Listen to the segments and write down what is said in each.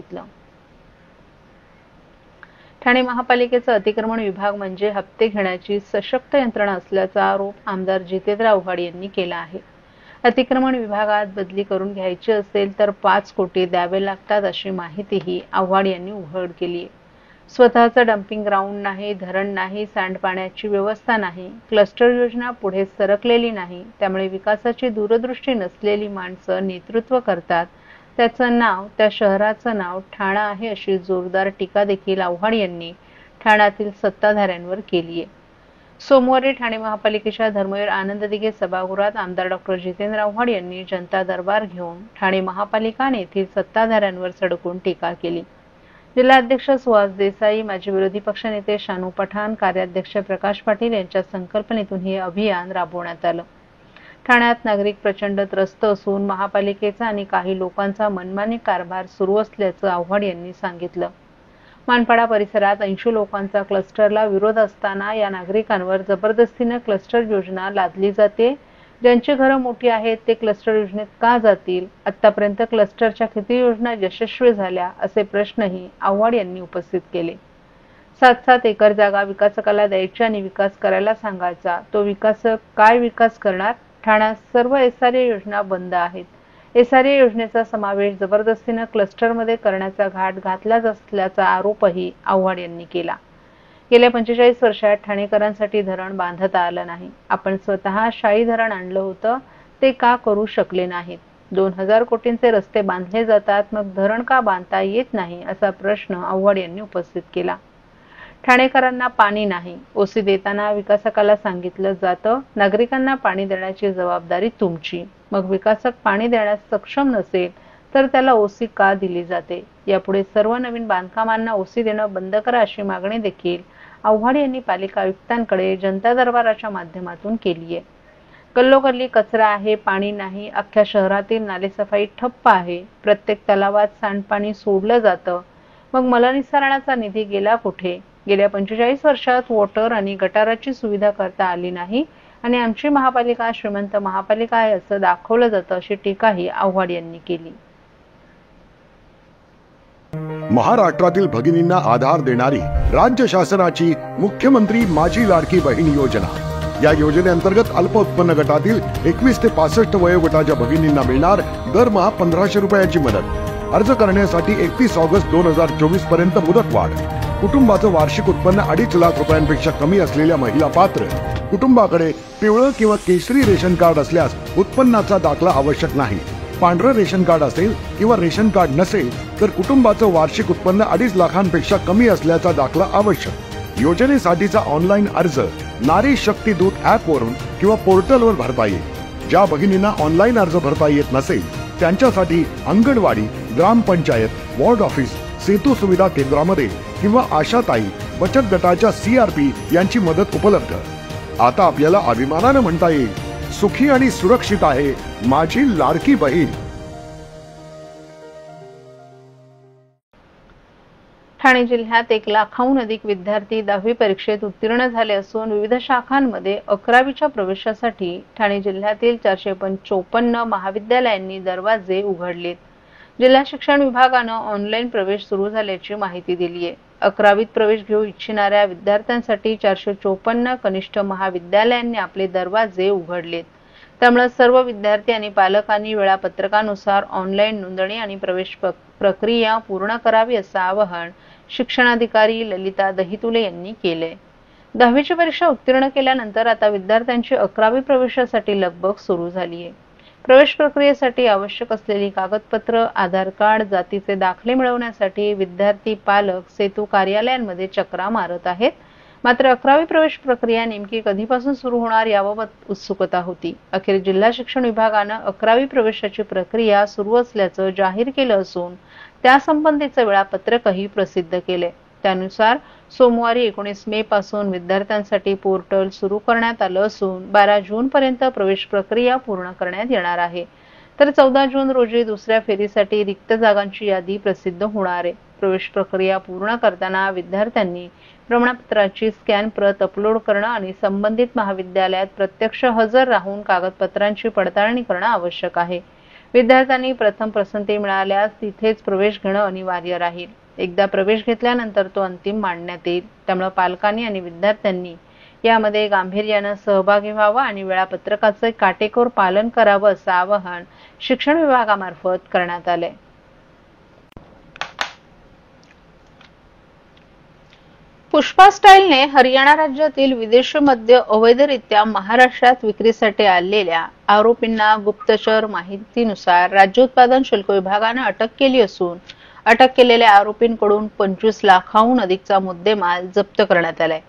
सांगितलं। ठाणे महापालिकेचा अतिक्रमण विभाग म्हणजे हप्ते घेण्याची सशक्त यंत्रणा असल्याचा आरोप आमदार जितेंद्र आव्हाड यांनी केला आहे। अतिक्रमण विभागात बदली करून घ्यायची असेल तर 5 कोटी द्यावे लागतात अशी माहितीही आव्हाड यांनी उघड केली आहे। स्वतःचा डम्पिंग ग्राउंड नाही, धरण नाही, सांडपाण्याची व्यवस्था नाही, क्लस्टर योजना पुढे सरकलेली नाही, त्यामुळे विकासाची दूरदृष्टी नसलेली माणसं नेतृत्व करतात, त्याचं नाव, त्या शहराचं नाव ठाणा आहे अशी जोरदार टीका देखील आव्हाड यांनी ठाण्यातील सत्ताधाऱ्यांवर केली आहे। सोमवारी ठाणे महापालिकेच्या धर्मवीर आनंद दिघे सभागृहात आमदार डॉ. जितेंद्र आव्हाड यांनी जनता दरबार घेऊन ठाणे महापालिका आणि येथील सत्ताधाऱ्यांवर सडकून टीका केली। जिल्हाध्यक्ष सुहास देसाई, माजी विरोधी पक्षनेते शानू पठाण, कार्याध्यक्ष प्रकाश पाटील यांच्या संकल्पनेतून हे अभियान राबवण्यात आलं। ठाण्यात नागरिक प्रचंड त्रस्त असून महापालिकेचा आणि काही लोकांचा मनमानी कारभार सुरू असल्याचं आव्हाड यांनी सांगितलं। मानपाडा परिसरात 80 लोकांचा क्लस्टरला विरोध असताना या नागरिकांवर जबरदस्तीने क्लस्टर योजना लादली जाते। ज्यांची घरं मोठी आहेत ते क्लस्टर योजनेत का जातील? आतापर्यंत क्लस्टरच्या किती योजना यशस्वी झाल्या असे प्रश्नही आव्हाड यांनी उपस्थित केले। 7-7 एकर जागा विकासकाला द्यायची आणि विकास करायला सांगायचा। तो विकासक काय विकास करणार? ठाण्यात सर्व SRA योजना बंद आहेत। SRA योजनेचा समावेश जबरदस्तीने क्लस्टरमध्ये करण्याचा घाट घातला असल्याचा आरोपही आव्हाड यांनी केला। गेल्या 45 वर्षात ठाणेकरांसाठी धरण बांधता आलं नाही। आपण स्वतः शाही धरण आणलं होतं, ते का करू शकले नाहीत? 2000 कोटींचे रस्ते बांधले जातात, मग धरण का बांधता येत नाही असा प्रश्न आव्हाड यांनी उपस्थित केला। ठाणेकरांना पाणी नाही, ओसी देताना विकासकाला सांगितलं जातं नागरिकांना पाणी देण्याची जबाबदारी तुमची। मग विकासक पाणी देण्यास सक्षम नसेल तर त्याला ओसी का दिली जाते? यापुढे सर्व नवीन बांधकामांना ओसी देणं बंद करा अशी मागणी देखील आव्हाड यांनी पालिका आयुक्तांकडे जनता दरबाराच्या माध्यमातून केली आहे। गल्लोगल्ली कचरा आहे, पाणी नाही, अख्ख्या शहरातील नालेसफाई ठप्प आहे, प्रत्येक तलावात सांडपाणी सोडलं जातं, मग मलनिस्सारणाचा निधी गेला कुठे? गेल्या 45 वर्षात वॉटर आणि गटाराची सुविधा करता आली नाही आणि आमची महापालिका श्रीमंत महापालिका आहे असं दाखवलं जातं अशी टीकाही आव्हाड यांनी केली। महाराष्ट्रातील भगिनींना आधार देणारी राज्य शासनाची मुख्यमंत्री माझी लाडकी बहीण योजना। या योजनेअंतर्गत अल्प उत्पन्न गटातील 21 ते 65 वयोगटाच्या भगिनींना मिळणार दरमहा 1500 रुपयाची मदत। अर्ज करण्यासाठी 31 ऑगस्ट 2024 पर्यंत मुदतवाढ। कुटुंबाचं वार्षिक उत्पन्न 2.5 लाख रुपयांपेक्षा कमी असलेल्या महिला पात्र। कुटुंबाकडे पिवळं किंवा केशरी रेशन कार्ड असल्यास उत्पन्नाचा दाखला आवश्यक नाही। पांढरं रेशन कार्ड असेल किंवा रेशन कार्ड नसेल तर कुटुंबाचं वार्षिक उत्पन्न 2.5 लाखांपेक्षा कमी असल्याचा दाखला आवश्यक। योजनेसाठीचा ऑनलाईन अर्ज नारी शक्ती दूत ऍप वरून किंवा पोर्टलवर भरता येईल। ज्या भगिनींना ऑनलाईन अर्ज भरता येत नसेल त्यांच्यासाठी अंगणवाडी, ग्रामपंचायत, वॉर्ड ऑफिस, सेतू सुविधा केंद्रामध्ये किंवा आशाताई बचत गटाच्या CRP यांची मदत उपलब्ध। आता आपल्याला अभिमानाने म्हणता येईल, सुखी आणि सुरक्षित आहे माझी लाडकी बहीण। ठाणे जिल्ह्यात 1 लाखाहून अधिक विद्यार्थी 10वी परीक्षेत उत्तीर्ण झाले असून विविध शाखांमध्ये 11वीच्या प्रवेशासाठी ठाणे जिल्ह्यातील 454 महाविद्यालयांनी दरवाजे उघडलेत। जिल्हा शिक्षण विभागानं ऑनलाईन प्रवेश सुरू झाल्याची माहिती दिली आहे। 11वीत प्रवेश घेऊ इच्छिणाऱ्या विद्यार्थ्यांसाठी 454 कनिष्ठ महाविद्यालयांनी आपले दरवाजे उघडलेत। त्यामुळे सर्व विद्यार्थी आणि पालकांनी वेळापत्रकानुसार ऑनलाईन नोंदणी आणि प्रवेश प्रक्रिया पूर्ण करावी असं आवाहन शिक्षणाधिकारी ललिता दहितुले यांनी केले। 10वीची परीक्षा उत्तीर्ण केल्यानंतर आता विद्यार्थ्यांची 11वी प्रवेशासाठी लगबग सुरू झाली आहे। प्रवेश प्रक्रियेसाठी आवश्यक असलेली कागदपत्र, आधार कार्ड, जातीचे दाखले मिळवण्यासाठी विद्यार्थी पालक सेतू कार्यालयांमध्ये चक्रा मारत आहेत। मात्र 11वी प्रवेश प्रक्रिया नेमकी कधीपासून सुरू होणार याबाबत उत्सुकता होती। अखेर जिल्हा शिक्षण विभागानं 11वी प्रवेशाची प्रक्रिया सुरू असल्याचं जाहीर केलं असून त्यासंबंधीचं वेळापत्रकही प्रसिद्ध केले। त्यानुसार सोमवारी 19 मे पासून विद्यार्थ्यांसाठी पोर्टल सुरू करण्यात आलं असून 12 जून पर्यंत प्रवेश प्रक्रिया पूर्ण करण्यात येणार आहे। तर 14 जून रोजी दुसऱ्या फेरीसाठी रिक्त जागांची यादी प्रसिद्ध होणार आहे। प्रवेश प्रक्रिया पूर्ण करताना विद्यार्थ्यांनी प्रमाणपत्राची स्कॅन प्रत अपलोड करणं आणि संबंधित महाविद्यालयात प्रत्यक्ष हजर राहून कागदपत्रांची पडताळणी करणं आवश्यक आहे। विद्यार्थ्यांनी प्रथम पसंती मिळाल्यास तिथेच प्रवेश घेणं अनिवार्य राहील. एकदा प्रवेश घेतल्यानंतर तो अंतिम मांडण्यात येईल. त्यामुळे पालकांनी आणि विद्यार्थ्यांनी यामध्ये गांभीर्यानं सहभागी व्हावं आणि वेळापत्रकाचे काटेकोर पालन करावं असं आवाहन शिक्षण विभागामार्फत करण्यात आलंय. पुष्पा स्टाईलने हरियाणा राज्यातील विदेशी मद्य अवैधरित्या महाराष्ट्रात विक्रीसाठी आणलेल्या आरोपींना गुप्तचर माहितीनुसार राज्य उत्पादन शुल्क विभागाने अटक केली असून अटक केलेल्या आरोपींकडून 25 लाखांहून अधिकचा मुद्देमाल जप्त करण्यात आलाय.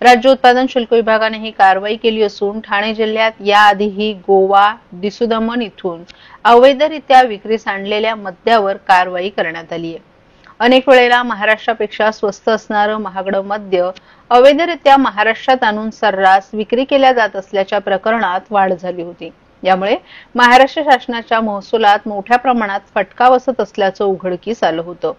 राज्य उत्पादन शुल्क विभागाने ही कारवाई केली असून ठाणे जिल्ह्यात याआधीही गोवा, दिसुदमन इथून अवैधरित्या विक्रीस आणलेल्या मद्यावर कारवाई करण्यात आली आहे. अनेक वेळेला महाराष्ट्रापेक्षा स्वस्त असणारं महागडं मद्य अवैधरित्या महाराष्ट्रात आणून सर्रास विक्री केल्या जात असल्याच्या प्रकरणात वाढ झाली होती. यामुळे महाराष्ट्र शासनाच्या महसुलात मोठ्या प्रमाणात फटका बसत असल्याचं उघडकीस आलं होतं.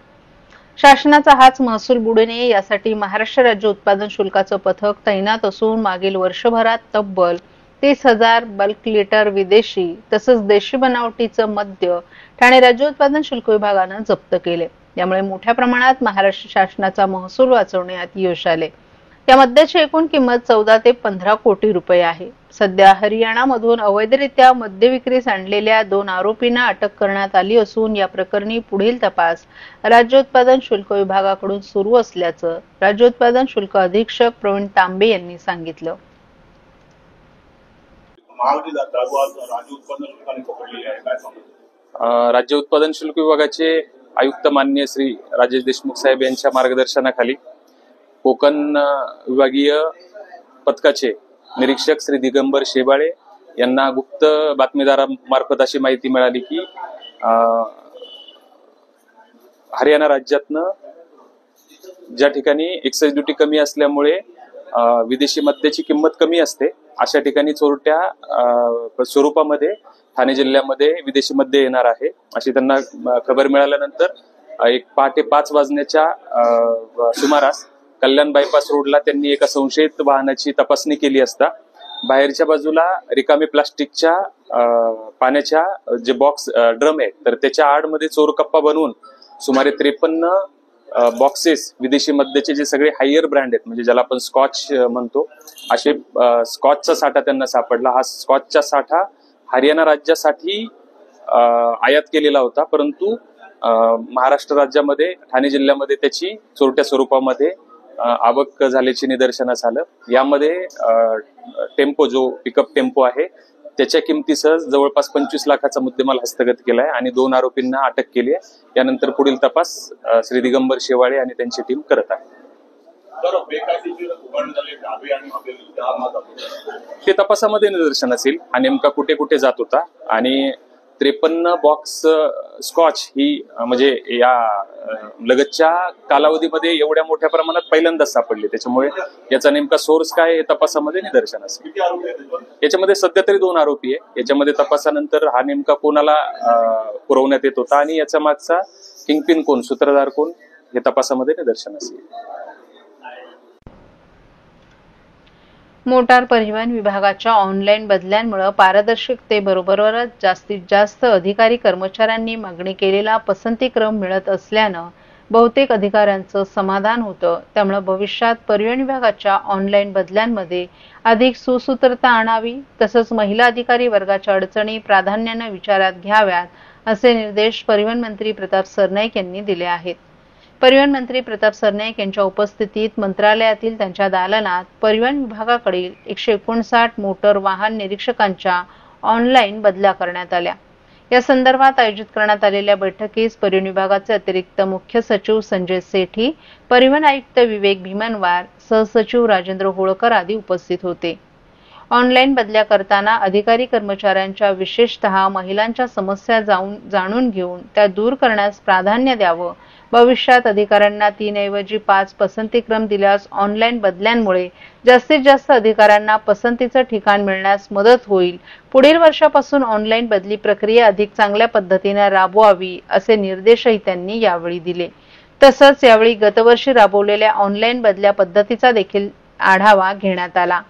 शासनाचा हाच महसूल बुडू नये यासाठी महाराष्ट्र राज्य उत्पादन शुल्काचं पथक तैनात असून मागील वर्षभरात तब्बल 30,000 बल्क लिटर विदेशी तसंच देशी बनावटीचं मद्य ठाणे राज्य उत्पादन शुल्क विभागानं जप्त केले. यामुळे मोठ्या प्रमाणात महाराष्ट्र शासनाचा महसूल वाचवण्यात यश आले. या मद्याची एकूण किंमत 14 ते 15 कोटी रुपये आहे. सध्या हरियाणामधून अवैधरित्या मद्य विक्रीस आणलेल्या 2 आरोपींना अटक करण्यात आली असून या प्रकरणी पुढील तपास राज्य उत्पादन शुल्क विभागाकडून सुरू असल्याचं राज्य उत्पादन शुल्क अधीक्षक प्रवीण तांबे यांनी सांगितलं. राज्य उत्पादन शुल्क विभागाचे आयुक्त माननीय श्री राजेश देशमुख साहेब यांच्या मार्गदर्शनाखाली कोकण विभागीय पथकाचे निरीक्षक श्री दिगंबर शेबाळे यांना गुप्त बातमीदारामार्फत अशी माहिती मिळाली की हरियाणा राज्यातनं ज्या ठिकाणी एक्साइज ड्युटी कमी असल्यामुळे विदेशी मद्याची किंमत कमी असते अशा ठिकाणी चोरट्या स्वरूपामध्ये ठाणे जिल्ह्यामध्ये विदेशी मद्य येणार आहे अशी त्यांना खबर मिळाल्यानंतर एक पहाटे 5 वाजण्याच्या सुमारास कल्याण बायपास रोडला त्यांनी एका संशयित वाहनाची तपासणी केली असता बाहेरच्या बाजूला रिकामी प्लास्टिकच्या पाण्याच्या जे बॉक्स ड्रम आहे तर त्याच्या आडमध्ये चोरकप्पा बनवून सुमारे 53 बॉक्सेस विदेशी मद्याचे जे सगळे हायर ब्रँड आहेत म्हणजे ज्याला आपण स्कॉच म्हणतो असे स्कॉचचा साठा त्यांना सापडला. हा स्कॉचचा साठा हरियाणा राज्यासाठी आयात केलेला होता परंतु महाराष्ट्र राज्यामध्ये ठाणे जिल्ह्यामध्ये त्याची चोरट्या स्वरूपामध्ये आवक झाल्याचे निदर्शनास आलं. यामध्ये टेम्पो जो पिकअप टेम्पो आहे त्याच्या किमतीसह जवळपास 25 लाखाचा मुद्देमाल हस्तगत केलाय आणि 2 आरोपींना अटक केली आहे. यानंतर पुढील तपास श्री दिगंबर शेवाळे आणि त्यांची टीम करत आहे. ते तपासामध्ये निदर्शनास येईल हा नेमका कुठे कुठे जात होता आणि 53 बॉक्स स्कॉच ही म्हणजे या लगतच्या कालावधीमध्ये एवढ्या मोठ्या प्रमाणात पहिल्यांदाच सापडली. त्याच्यामुळे याचा नेमका सोर्स काय हे तपासामध्ये निदर्शनास येईल. याच्यामध्ये सध्या तरी 2 आरोपी आहे. याच्यामध्ये तपासानंतर हा नेमका कोणाला पुरवण्यात येत होता आणि याचा मागचा किंगपिन कोण सूत्रधार कोण हे तपासामध्ये निदर्शनास येईल. मोटार परिवहन विभागाच्या ऑनलाईन बदल्यांमुळे पारदर्शकतेबरोबरच जास्तीत जास्त अधिकारी कर्मचाऱ्यांनी मागणी केलेला पसंतीक्रम मिळत असल्यानं बहुतेक अधिकाऱ्यांचं समाधान होतं. त्यामुळे भविष्यात परिवहन विभागाच्या ऑनलाईन बदल्यांमध्ये अधिक सुसूत्रता आणावी तसंच महिला अधिकारी वर्गाच्या अडचणी प्राधान्याने विचारात घ्याव्यात असे निर्देश परिवहन मंत्री प्रताप सरनाईक यांनी दिले आहेत. परिवहन मंत्री प्रताप सरनाईक यांच्या उपस्थितीत मंत्रालयातील त्यांच्या दालनात परिवहन विभागाकडील 159 मोटर वाहन निरीक्षकांच्या ऑनलाईन बदल्या करण्यात आल्या. या संदर्भात आयोजित करण्यात आलेल्या बैठकीस परिवहन विभागाचे अतिरिक्त मुख्य सचिव संजय सेठी, परिवहन आयुक्त विवेक भीमनवार, सहसचिव राजेंद्र होळकर आदी उपस्थित होते. ऑनलाईन बदल्या करताना अधिकारी कर्मचाऱ्यांच्या विशेषतः महिलांच्या समस्या जाणून घेऊन त्या दूर करण्यास प्राधान्य द्यावं. भविष्यात अधिकाऱ्यांना 3 ऐवजी 5 पसंतीक्रम दिल्यास ऑनलाईन बदल्यांमुळे जास्तीत जास्त अधिकाऱ्यांना पसंतीचं ठिकाण मिळण्यास मदत होईल. पुढील वर्षापासून ऑनलाईन बदली प्रक्रिया अधिक चांगल्या पद्धतीने राबवावी असे निर्देशही त्यांनी यावेळी दिले. तसंच यावेळी गतवर्षी राबवलेल्या ऑनलाईन बदल्या पद्धतीचा देखील आढावा घेण्यात आला.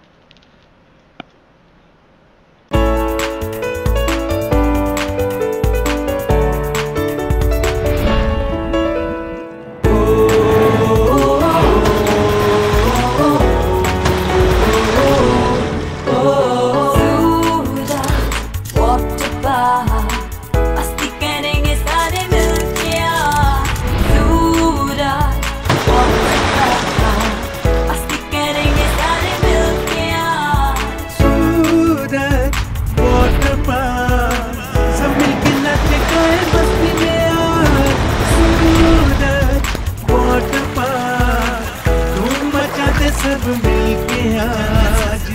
सब मिलके आज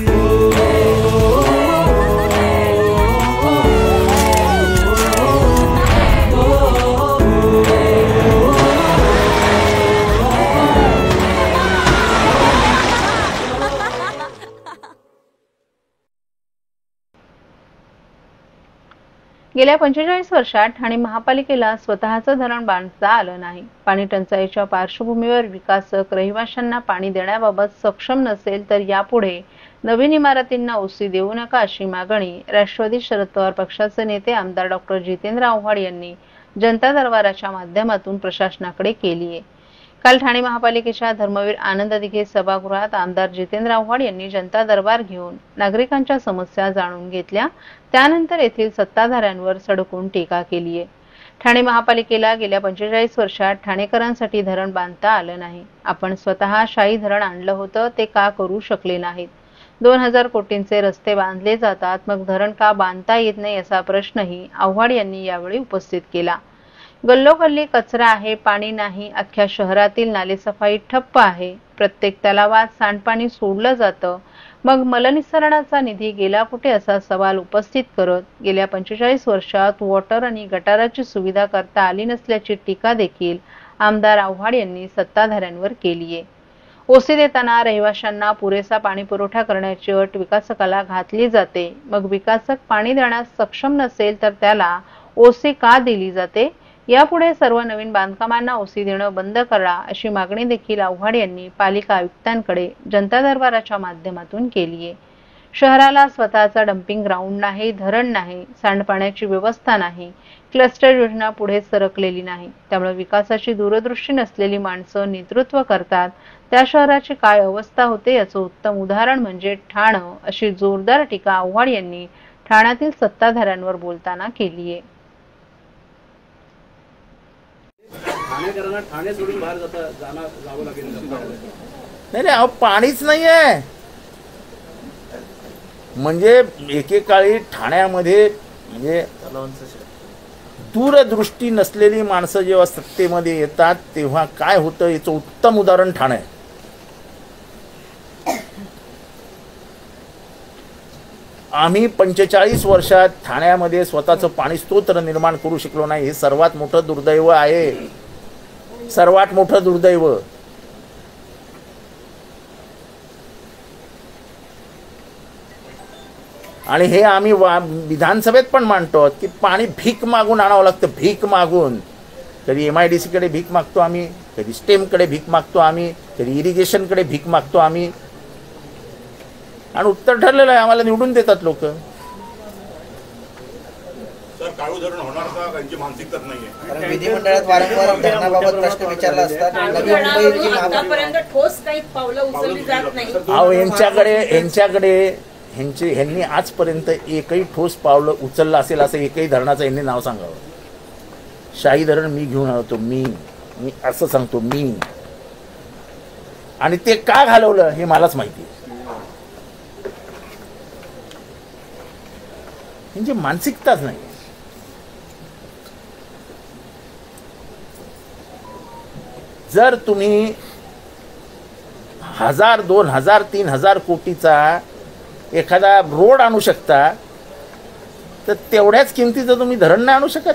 गेल्या 45 वर्षात ठाणे महापालिकेला स्वतःचं धरण बांधता आलं नाही. पाणी टंचाईच्या पार्श्वभूमीवर विकासक रहिवाशांना पाणी देण्याबाबत सक्षम नसेल तर यापुढे नवीन इमारतींना ओसी देऊ नका अशी मागणी राष्ट्रवादी शरद पवार पक्षाचे नेते आमदार डॉ. जितेंद्र आव्हाड यांनी जनता दरबाराच्या माध्यमातून प्रशासनाकडे केली आहे. काल ठाणे महापालिकेच्या धर्मवीर आनंद दिघे सभागृहात आमदार जितेंद्र आव्हाड यांनी जनता दरबार घेऊन नागरिकांच्या समस्या जाणून घेतल्या. त्यानंतर येथील सत्ताधाऱ्यांवर सडकून टीका केली आहे. ठाणे महापालिकेला गेल्या 45 वर्षात ठाणेकरांसाठी धरण बांधता आलं नाही. आपण स्वतः शाही धरण आणलं होतं, ते का करू शकले नाहीत? 2000 कोटींचे रस्ते बांधले जातात, मग धरण का बांधता येत नाही असा प्रश्नही आव्हाड यांनी यावेळी उपस्थित केला. गल्लोगल्ली कचरा आहे, पाणी नाही, अख्ख्या शहरातील नालेसफाई ठप्प आहे, प्रत्येक तलावात सांडपाणी सोडलं जातं, मग मलनिस्सरणाचा निधी गेला कुठे असा सवाल उपस्थित करत गेल्या 45 वर्षात वॉटर आणि गटाराची सुविधा करता आली नसल्याची टीका देखील आमदार आव्हाड यांनी सत्ताधाऱ्यांवर केली आहे. ओसी देताना रहिवाशांना पुरेसा पाणी पुरवठा करण्याची अट विकासकाला घातली जाते, मग विकासक पाणी देण्यास सक्षम नसेल तर त्याला ओसी का दिली जाते? यापुढे सर्व नवीन बांधकामांना ओसी देणं बंद करा अशी मागणी देखील आव्हाड यांनी पालिका आयुक्तांकडे जनता दरबाराच्या माध्यमातून केली आहे. शहराला स्वतःचा डम्पिंग ग्राउंड नाही, धरण नाही, सांडपाण्याची व्यवस्था नाही, क्लस्टर योजना पुढे सरकलेली नाही. त्यामुळे विकासाची दूरदृष्टी नसलेली माणसं नेतृत्व करतात, त्या शहराची काय अवस्था होते याचं उत्तम उदाहरण म्हणजे ठाणं अशी जोरदार टीका आव्हाड यांनी ठाण्यातील सत्ताधाऱ्यांवर बोलताना केली आहे. ठाणे सोडून बाहेर जावं लागेल. नाही अहो पाणीच नाहीये. म्हणजे एकेकाळी ठाण्यामध्ये म्हणजे दूरदृष्टी नसलेली माणसं जेव्हा सत्तेमध्ये येतात तेव्हा काय होतं याचं उत्तम उदाहरण ठाणे आहे. आम्ही 45 वर्षात ठाण्यामध्ये स्वतःचं पाणी स्तोत्र निर्माण करू शकलो नाही. हे सर्वात मोठं दुर्दैव आहे, सर्वात मोठं दुर्दैव. आणि हे आम्ही विधानसभेत पण मांडतो की पाणी भीक मागून आणावं लागतं, भीक मागून. कधी MIDC कडे भीक मागतो आम्ही, कधी स्टेमकडे भीक मागतो आम्ही, कधी इरिगेशनकडे भीक मागतो आम्ही. आणि उत्तर ठरलेलं आहे, आम्हाला निवडून देतात लोक. सर काळू धरण होणार का? त्यांची मानसिकताच नाहीये. कारण विधिमंडळात वारंवार धरणाबाबत प्रश्न विचारला असतात. नवी मुंबईची आतापर्यंत ठोस काही पावलं उचलली जात नाही. अहो ह्यांनी आजपर्यंत एकही ठोस पावलं उचललं असेल असं एकही धरणाचं यांनी नाव सांगावं. शाही धरण मी घेऊन आलो, मी असं सांगतो मी. आणि ते का घालवलं हे मलाच माहिती आहे. म्हणजे मानसिकताच नाही. जर तुम्ही 1000, 2000, 3000 कोटीचा एखादा रोड आणू शकता तर तेवढ्याच किमतीचं तुम्ही धरण नाही आणू शकत.